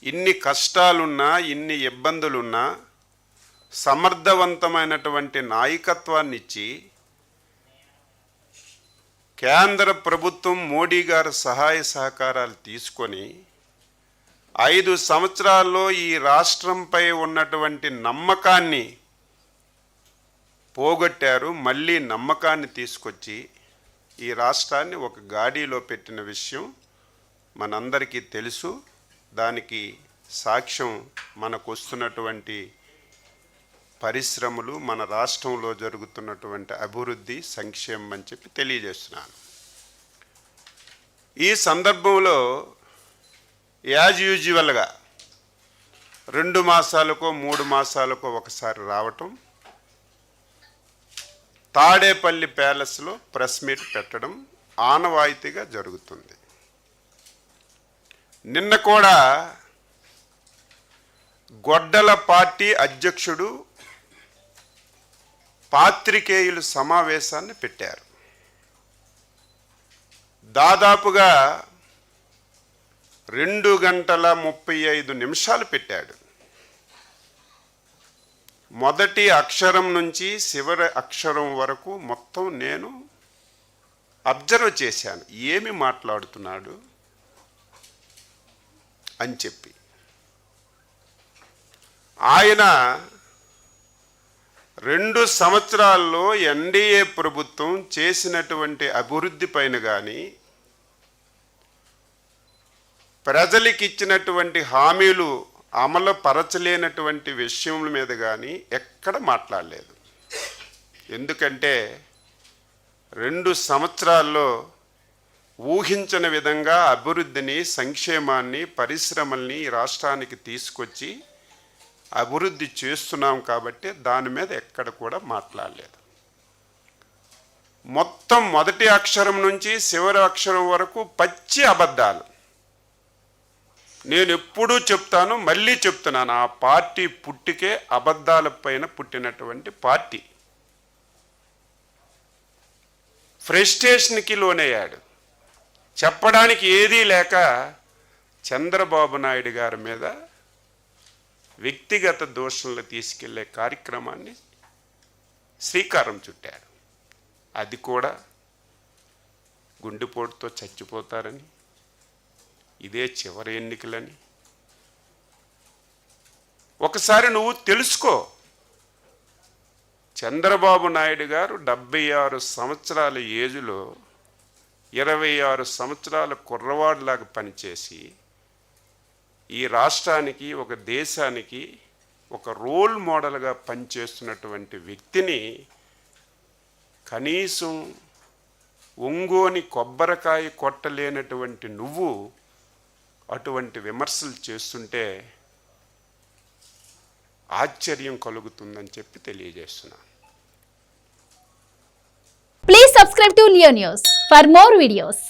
ఇన్ని కష్టాలున్నా, ఇన్ని ఇబ్బందులున్నా సమర్థవంతమైనటువంటి నాయకత్వాన్ని ఇచ్చి కేంద్ర ప్రభుత్వం మోడీ గారి సహాయ సహకారాలు తీసుకొని 5 సంవత్సరాల్లో ఈ రాష్ట్రంపై ఉన్నటువంటి నమ్మకాన్ని పోగొట్టారు. మళ్ళీ నమ్మకాన్ని తీసుకొచ్చి ఈ రాష్ట్రాన్ని ఒక గాడిలో పెట్టిన విషయం మనందరికీ తెలుసు. దానికి సాక్ష్యం మనకు వస్తున్నటువంటి పరిశ్రమలు, మన రాష్ట్రంలో జరుగుతున్నటువంటి అభివృద్ధి, సంక్షేమం అని చెప్పి తెలియజేస్తున్నాను. ఈ సందర్భంలో యాజ్ యూజువల్గా 2 మాసాలకో 3 మాసాలకో ఒకసారి రావటం, తాడేపల్లి ప్యాలెస్లో ప్రెస్ మీట్ పెట్టడం ఆనవాయితీగా జరుగుతుంది. నిన్న కూడా గొడ్డల పార్టీ అధ్యక్షుడు పాత్రికేయుల సమావేశాన్ని పెట్టారు. దాదాపుగా 2 గంటల 35 నిమిషాలు పెట్టాడు. మొదటి అక్షరం నుంచి చివరి అక్షరం వరకు మొత్తం నేను అబ్జర్వ్ చేశాను. ఏమి మాట్లాడుతున్నాడు అని చెప్పి. ఆయన 2 సంవత్సరాల్లో ఎన్డీఏ ప్రభుత్వం చేసినటువంటి అభివృద్ధి పైన కానీ, ప్రజలకు ఇచ్చినటువంటి హామీలు అమలు పరచలేనటువంటి విషయముల మీద కానీ ఎక్కడ మాట్లాడలేదు. ఎందుకంటే 2 సంవత్సరాల్లో ఊహించని విధంగా అభివృద్ధిని, సంక్షేమాన్ని, పరిశ్రమల్ని ఈ రాష్ట్రానికి తీసుకొచ్చి అభివృద్ధి చేస్తున్నాం కాబట్టి దాని మీద ఎక్కడ కూడా మాట్లాడలేదు. మొత్తం మొదటి అక్షరం నుంచి చివరి అక్షరం వరకు పచ్చి అబద్ధాలు. నేను ఎప్పుడూ చెప్తాను, మళ్ళీ చెప్తున్నాను, ఆ పార్టీ పుట్టికే అబద్ధాల పైన పుట్టినటువంటి పార్టీ. ఫ్రస్ట్రేషన్కి లోనయ్యాడు. చెప్పడానికి ఏదీ లేక చంద్రబాబు నాయుడు గారి మీద వ్యక్తిగత దోషణలు తీసుకెళ్లే కార్యక్రమాన్ని శ్రీకారం చుట్టాడు. అది కూడా గుండెపోటుతో చచ్చిపోతారని, ఇదే చివరి ఎన్నికలని. ఒకసారి నువ్వు తెలుసుకో. చంద్రబాబు నాయుడు గారు 76 సంవత్సరాల ఏజ్లో 26 సంవత్సరాల కుర్రవాడిలాగా పనిచేసి ఈ రాష్ట్రానికి, ఒక దేశానికి ఒక రోల్ మోడల్గా పనిచేస్తున్నటువంటి వ్యక్తిని కనీసం ఒంగోని కొబ్బరికాయ కొట్టలేనటువంటి నువ్వు అటువంటి విమర్శలు చేస్తుంటే ఆశ్చర్యం కలుగుతుందని చెప్పి తెలియజేస్తున్నాను. Please subscribe to Leo news for more videos.